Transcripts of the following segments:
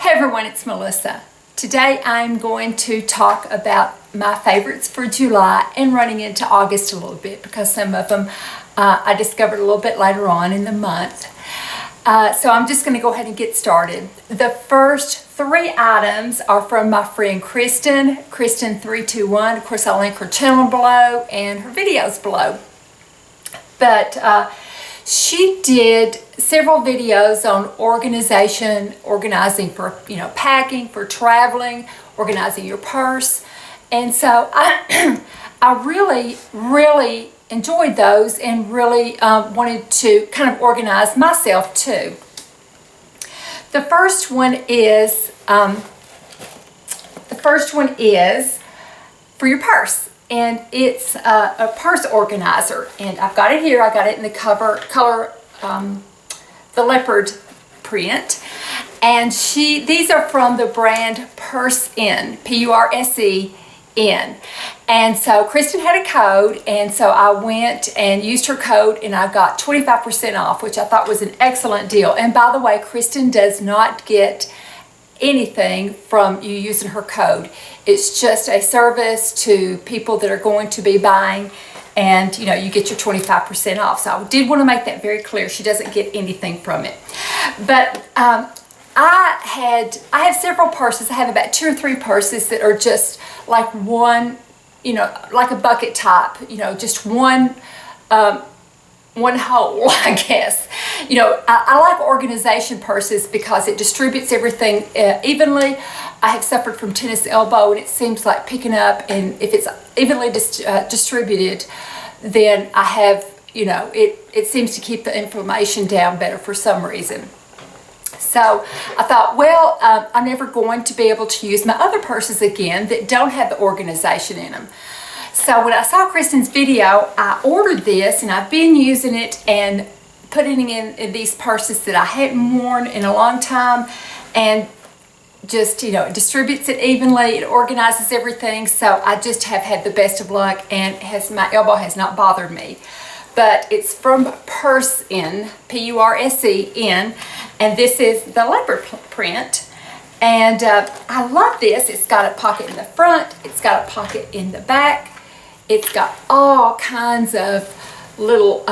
Hey everyone, it's Melissa. Today I'm going to talk about my favorites for July and running into August a little bit because some of them I discovered a little bit later on in the month. So I'm just going to go ahead and get started. The first three items are from my friend Kristen321. Of course, I'll link her channel below and her videos below. But she did several videos on organizing for, packing, for traveling, organizing your purse. And so I really enjoyed those and really wanted to kind of organize myself too. The first one is for your purse. And it's a purse organizer, and I've got it here. I got it in the color, the leopard print, and these are from the brand Purse-In, P-U-R-S-E-N. And so Kristen had a code, and so I went and used her code, and I got 25% off, which I thought was an excellent deal. And by the way, Kristen does not get anything from you using her code. It's just a service to people that are going to be buying, and you get your 25% off. So I did want to make that very clear. She doesn't get anything from it. But I have several purses. I have about 2 or 3 purses that are just like one, like a bucket type, just one hole, I guess. I like organization purses because it distributes everything evenly. I have suffered from tennis elbow, and it seems like picking up, and if it's evenly distributed, then I have, it seems to keep the inflammation down better for some reason. So I thought, well, I'm never going to be able to use my other purses again that don't have the organization in them. So when I saw Kristen's video, I ordered this, and I've been using it and putting it in these purses that I hadn't worn in a long time, and just, it distributes it evenly, it organizes everything. So I just have had the best of luck, and my elbow has not bothered me. But it's from Purse-In, P-U-R-S-E-N, and this is the leopard print. And I love this. It's got a pocket in the front, it's got a pocket in the back. It's got all kinds of little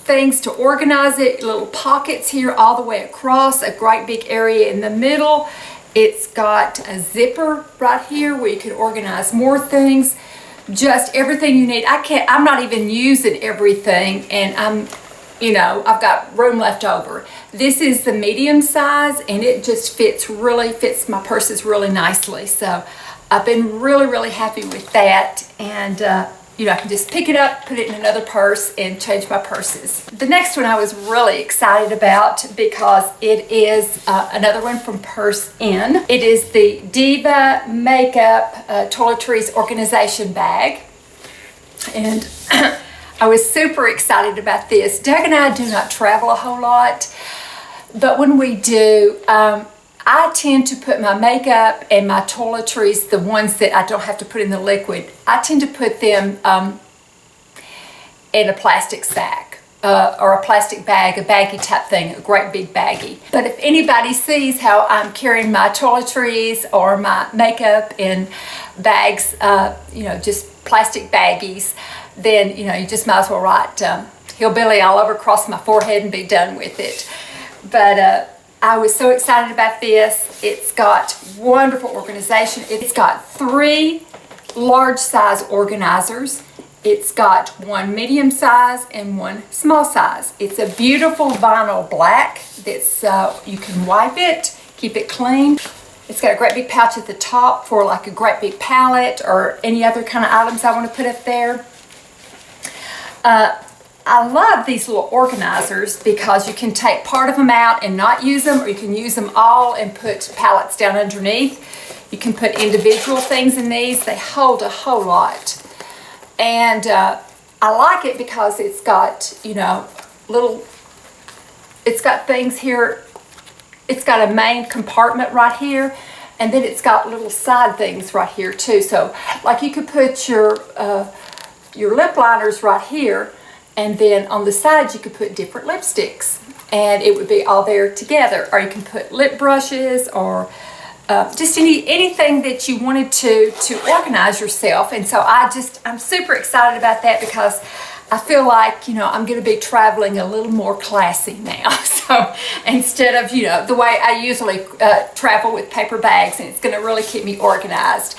things to organize it, little pockets here all the way across, a great big area in the middle. It's got a zipper right here where you can organize more things. Just everything you need. I'm not even using everything, and I've got room left over. This is the medium size, and it just fits my purses really nicely. So I've been really happy with that, and I can just pick it up, put it in another purse, and change my purses. The next one I was really excited about because it is another one from Purse-In. It is the Diva Makeup Toiletries Organization Bag, and I was super excited about this. Doug and I do not travel a whole lot, but when we do, I tend to put my makeup and my toiletries, the ones that I don't have to put in the liquid, I tend to put them in a plastic sack or a plastic bag, a baggy type thing, a great big baggie. But if anybody sees how I'm carrying my toiletries or my makeup in bags, just plastic baggies, then, you just might as well write hillbilly all over across my forehead and be done with it. But I was so excited about this. It's got wonderful organization. It's got 3 large size organizers. It's got 1 medium size and 1 small size. It's a beautiful vinyl black that's, you can wipe it, keep it clean. It's got a great big pouch at the top for like a great big palette or any other kind of items I want to put up there. I love these little organizers because you can take part of them out and not use them, or you can use them all and put palettes down underneath. You can put individual things in these. They hold a whole lot. And I like it because it's got, it's got things here. It's got a main compartment right here, and then it's got little side things right here too. So like you could put your lip liners right here, and then on the sides you could put different lipsticks. and it would be all there together. Or you can put lip brushes or just anything that you wanted to organize yourself. And so I'm super excited about that because I feel like, you know, I'm going to be traveling a little more classy now. So instead of, you know, the way I usually travel with paper bags, and it's going to really keep me organized.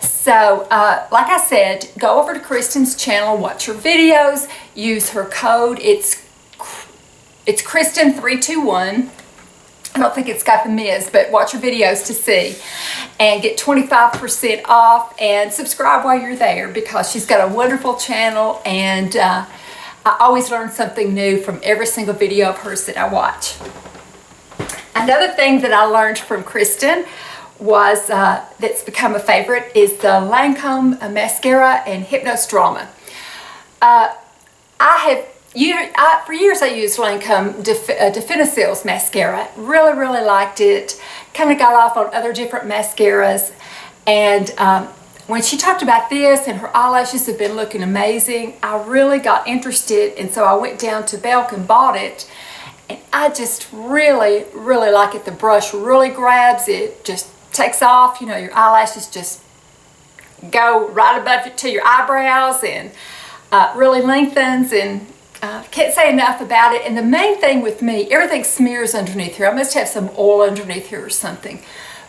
So like I said, go over to Kristen's channel, watch her videos, use her code. It's Kristen321. I don't think it's got the Ms, but watch her videos to see, and get 25% off, and subscribe while you're there because she's got a wonderful channel, and I always learn something new from every single video of hers that I watch. Another thing that I learned from Kristen was that's become a favorite is the Lancome mascara and Hypnos Drama. For years I used Lancome Definicils mascara. Really liked it. Kind of got off on other different mascaras. And when she talked about this and her eyelashes have been looking amazing, I really got interested. And so I went down to Belk and bought it. And I just really like it. The brush really grabs it, just takes off. You know, your eyelashes just go right above it to your eyebrows, and really lengthens, and can't say enough about it. And the main thing with me, everything smears underneath here. I must have some oil underneath here or something.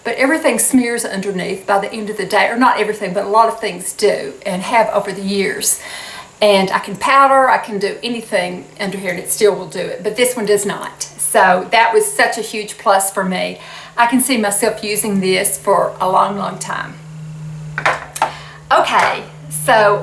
But everything smears underneath by the end of the day. Or not everything, but a lot of things do, and have over the years. And I can powder, I can do anything under here, and it still will do it. But this one does not. So that was such a huge plus for me. I can see myself using this for a long time. Okay, so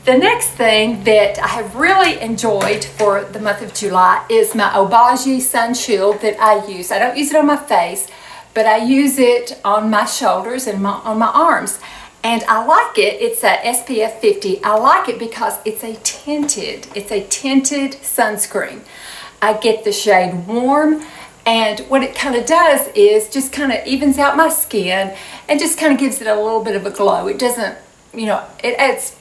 the next thing that I have really enjoyed for the month of July is my Obagi Sun Shield that I use. I don't use it on my face, but I use it on my shoulders and on my arms. And I like it. It's a SPF 50. I like it because it's a tinted sunscreen. I get the shade Warm, and what it kind of does is just kind of evens out my skin and just kind of gives it a little bit of a glow. It doesn't, you know, it adds,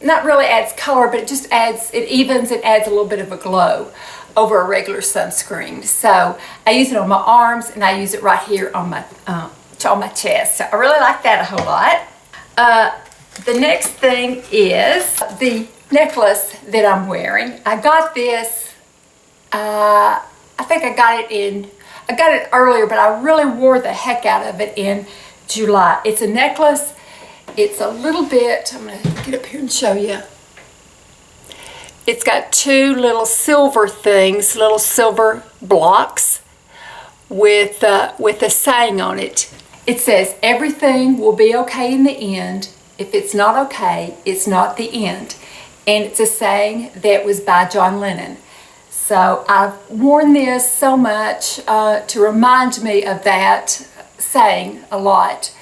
not really adds color, but it just adds, it evens, it adds a little bit of a glow over a regular sunscreen. So I use it on my arms, and I use it right here on my chest. So I really like that a whole lot. The next thing is the necklace that I'm wearing. I got this, I think I got it earlier, but I really wore the heck out of it in July. It's a necklace. It's a little bit, I'm going to get up here and show you. It's got two little silver things, little silver blocks with a saying on it. It says, "Everything will be okay in the end. If it's not okay, it's not the end." And it's a saying that was by John Lennon. So I've worn this so much to remind me of that saying a lot.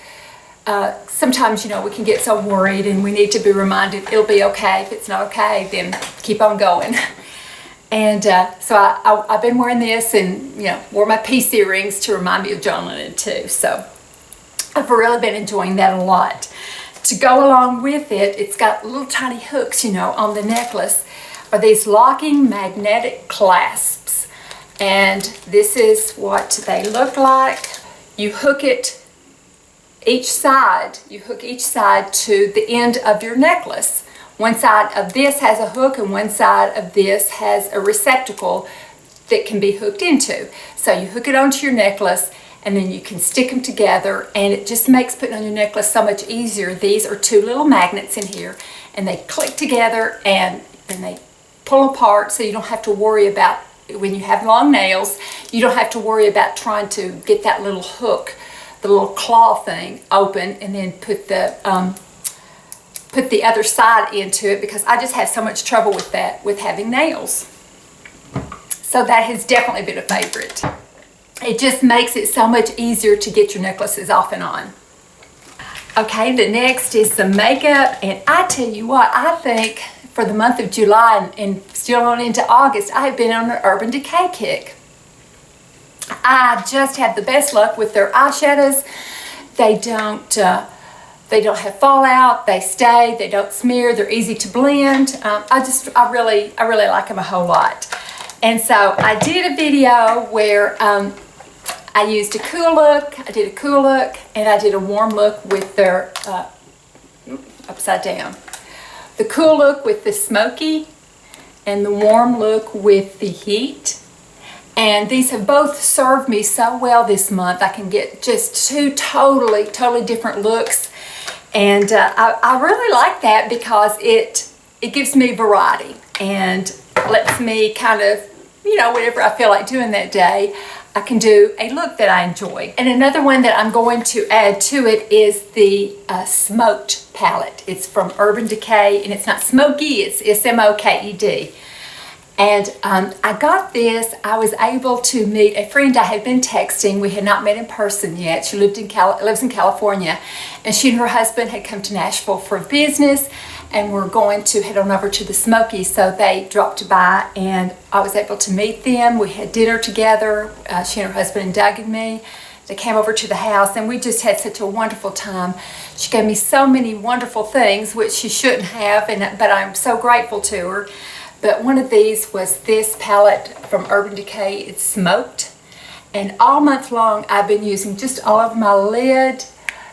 Sometimes, you know, we can get so worried, and we need to be reminded it'll be okay. If it's not okay, then keep on going. And so I've been wearing this, and, you know, wore my peace earrings to remind me of John Lennon too. So I've really been enjoying that a lot. To go along with it, it's got little tiny hooks, you know, on the necklace, are these locking magnetic clasps. And this is what they look like. You hook it each side, to the end of your necklace. One side of this has a hook, and one side of this has a receptacle that can be hooked into. So you hook it onto your necklace, and then you can stick them together, and it just makes putting on your necklace so much easier. These are two little magnets in here, and they click together, and then they pull apart, so you don't have to worry about, when you have long nails, you don't have to worry about trying to get that little hook, the little claw thing open, and then put the other side into it, because I just have so much trouble with that with having nails. So that has definitely been a favorite. It just makes it so much easier to get your necklaces off and on. Okay, the next is some makeup, and I tell you what, I think for the month of July and still on into August, I have been on an Urban Decay kick. I just have the best luck with their eyeshadows. They don't have fallout. They stay. They don't smear. They're easy to blend. I really like them a whole lot. And so I did a video where I used a cool look, I did a cool look, and I did a warm look with their, upside down. The cool look with the smoky, and the warm look with the heat. And these have both served me so well this month. I can get just two totally different looks. And I really like that because it gives me variety and lets me kind of, you know, whatever I feel like doing that day, I can do a look that I enjoy. And another one that I'm going to add to it is the Smoked palette. It's from Urban Decay, and it's not smoky, it's S-M-O-K-E-D. And I got this. I was able to meet a friend I had been texting. We had not met in person yet. She lives in California, and she and her husband had come to Nashville for business, and we're going to head on over to the Smokies. So they dropped by, and I was able to meet them. We had dinner together. She and her husband and Doug and me. They came over to the house, and we just had such a wonderful time. She gave me so many wonderful things, which she shouldn't have, but I'm so grateful to her. But one of these was this palette from Urban Decay. It's Smoked. And all month long, I've been using just all over my lid,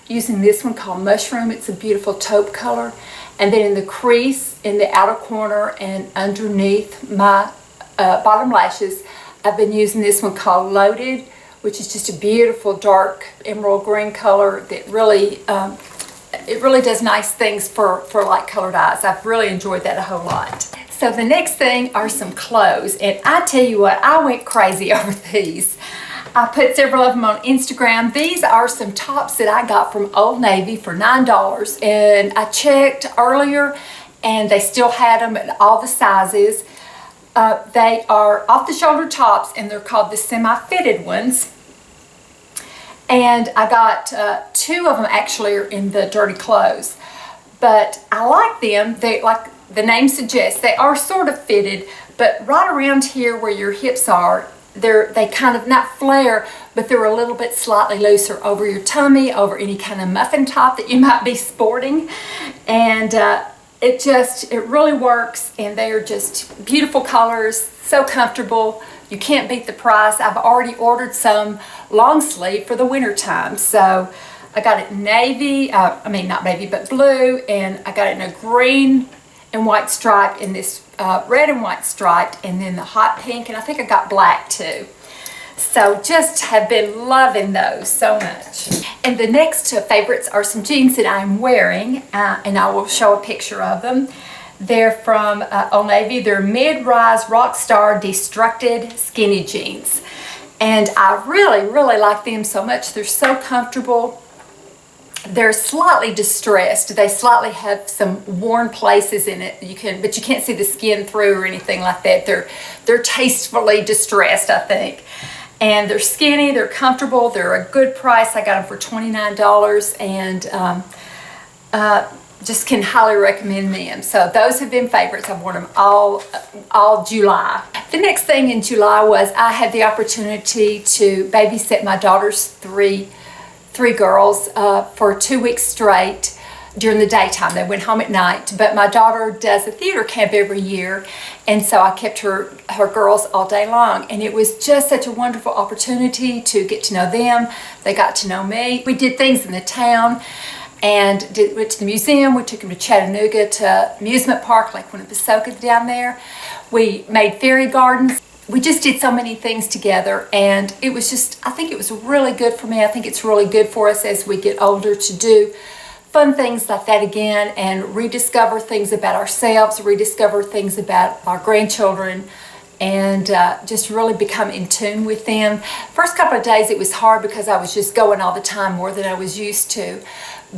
using this one called Mushroom. It's a beautiful taupe color. And then in the crease, in the outer corner, and underneath my bottom lashes, I've been using this one called Loaded, which is just a beautiful dark emerald green color that really, it really does nice things for light colored eyes. I've really enjoyed that a whole lot. So the next thing are some clothes, and I tell you what, I went crazy over these. I put several of them on Instagram. These are some tops that I got from Old Navy for $9, and I checked earlier and they still had them in all the sizes. They are off the shoulder tops, and they're called the semi-fitted ones. And I got two of them actually are in the dirty clothes, but I like them. They, like the name suggests, they are sort of fitted, but right around here where your hips are, they kind of not flare, but they're a little bit slightly looser over your tummy, over any kind of muffin top that you might be sporting. And it really works, and they are just beautiful colors, so comfortable. You can't beat the price. I've already ordered some long sleeve for the winter time. So I got it in navy, not navy, but blue, and I got it in a green and white stripe, in this red and white striped, and then the hot pink, and I think I got black too. So just have been loving those so much. And the next favorites are some jeans that I'm wearing, and I will show a picture of them. They're from Old Navy. They're mid-rise Rockstar Destructed skinny jeans. And I really like them so much. They're so comfortable. They're slightly distressed. They slightly have some worn places in it. But you can't see the skin through or anything like that. They're tastefully distressed, I think. And they're skinny, they're comfortable, they're a good price. I got them for $29, and just can highly recommend them. So those have been favorites. I've worn them all July. The next thing in July was I had the opportunity to babysit my daughter's three girls for 2 weeks straight during the daytime. They went home at night, but my daughter does a theater camp every year, and so I kept her girls all day long, and it was just such a wonderful opportunity to get to know them. They got to know me. We did things in the town, and went to the museum. We took them to Chattanooga, to amusement park, like one of Pasoka down there. We made fairy gardens. We just did so many things together, and it was just, I think it was really good for me. I think it's really good for us as we get older to do fun things like that again, and rediscover things about ourselves, rediscover things about our grandchildren, and just really become in tune with them. First couple of days it was hard because I was just going all the time, more than I was used to.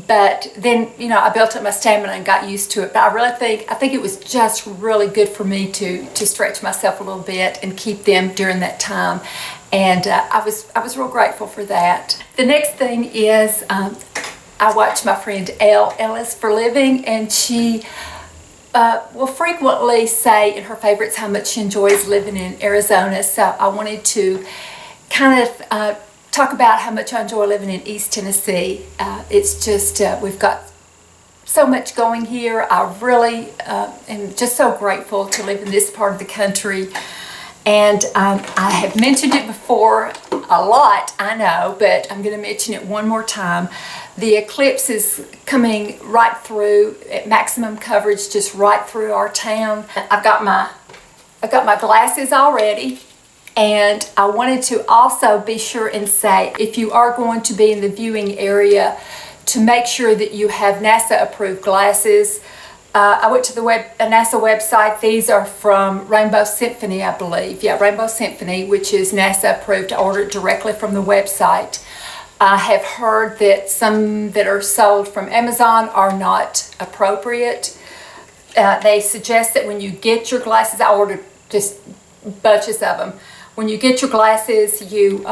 But then, I built up my stamina and got used to it. But I think it was just really good for me to stretch myself a little bit and keep them during that time. And I was real grateful for that. The next thing is I watch my friend Ellis for a living, and she will frequently say in her favorites how much she enjoys living in Arizona. So I wanted to kind of talk about how much I enjoy living in East Tennessee. It's just, we've got so much going here. I really am just so grateful to live in this part of the country. And I have mentioned it before a lot, I know, but I'm going to mention it one more time. The eclipse is coming right through at maximum coverage, just right through our town. I've got my glasses already, and I wanted to also be sure and say, if you are going to be in the viewing area, to make sure that you have NASA approved glasses. I went to the NASA website. These are from Rainbow Symphony, I believe. Yeah, Rainbow Symphony, which is NASA approved. I ordered directly from the website. I have heard that some that are sold from Amazon are not appropriate. They suggest that when you get your glasses, I ordered just bunches of them. When you get your glasses, you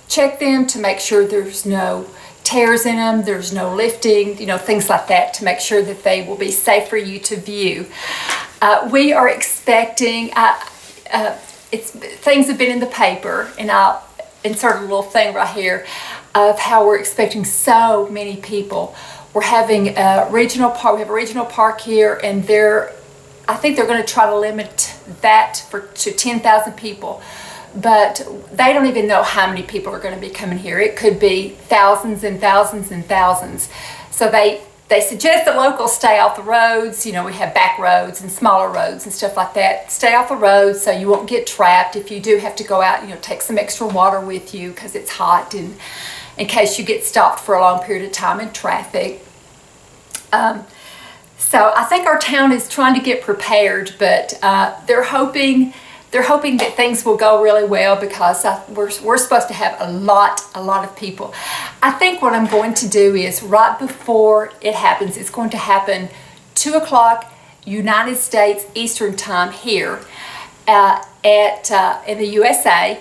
check them to make sure there's no tears in them, there's no lifting, things like that, to make sure that they will be safe for you to view. We are expecting, things have been in the paper, and I'll insert a little thing right here of how we're expecting so many people. We're having a regional park. We have a regional park here, and I think they're going to try to limit that to 10,000 people. But they don't even know how many people are going to be coming here. It could be thousands and thousands and thousands. So they suggest that locals stay off the roads. We have back roads and smaller roads and stuff like that. Stay off the roads so you won't get trapped. If you do have to go out, take some extra water with you because it's hot, and in case you get stopped for a long period of time in traffic. So I think our town is trying to get prepared, but they're hoping that things will go really well, because we're supposed to have a lot of people. I think what I'm going to do is, right before it happens, it's going to happen 2 o'clock United States Eastern Time here in the USA,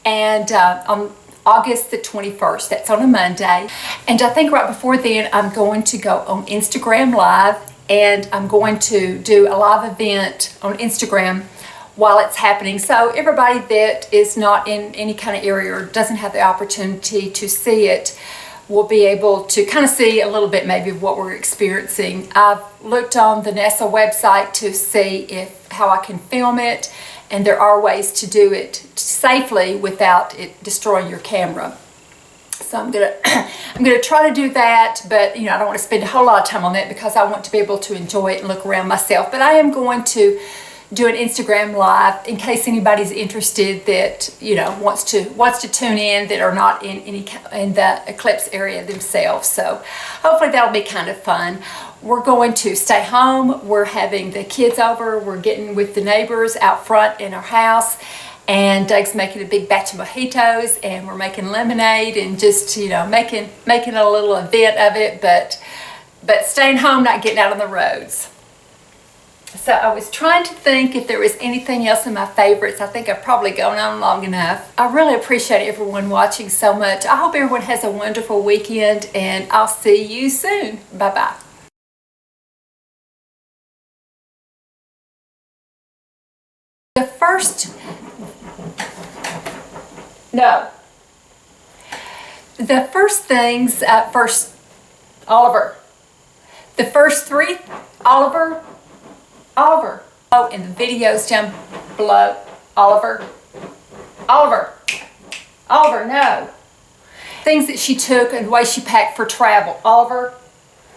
and on August the 21st. That's on a Monday. And I think right before then, I'm going to go on Instagram Live, and I'm going to do a live event on Instagram while it's happening. So everybody that is not in any kind of area or doesn't have the opportunity to see it will be able to kind of see a little bit maybe of what we're experiencing. I've looked on the NASA website to see how I can film it, and there are ways to do it safely without it destroying your camera. So I'm gonna try to do that, but I don't want to spend a whole lot of time on that because I want to be able to enjoy it and look around myself. But I am going to do an Instagram Live in case anybody's interested that wants to tune in, that are not in the eclipse area themselves. So hopefully that'll be kind of fun. We're going to stay home. We're having the kids over. We're getting with the neighbors out front in our house, and Doug's making a big batch of mojitos, and we're making lemonade, and just making a little event of it. But staying home, not getting out on the roads. So I was trying to think if there was anything else in my favorites. I think I've probably gone on long enough. I really appreciate everyone watching so much. I hope everyone has a wonderful weekend, and I'll see you soon. Bye-bye. The first things, Oliver. The first three, Oliver. Oh, and the videos down below. Oliver, no. Things that she took and the way she packed for travel. Oliver.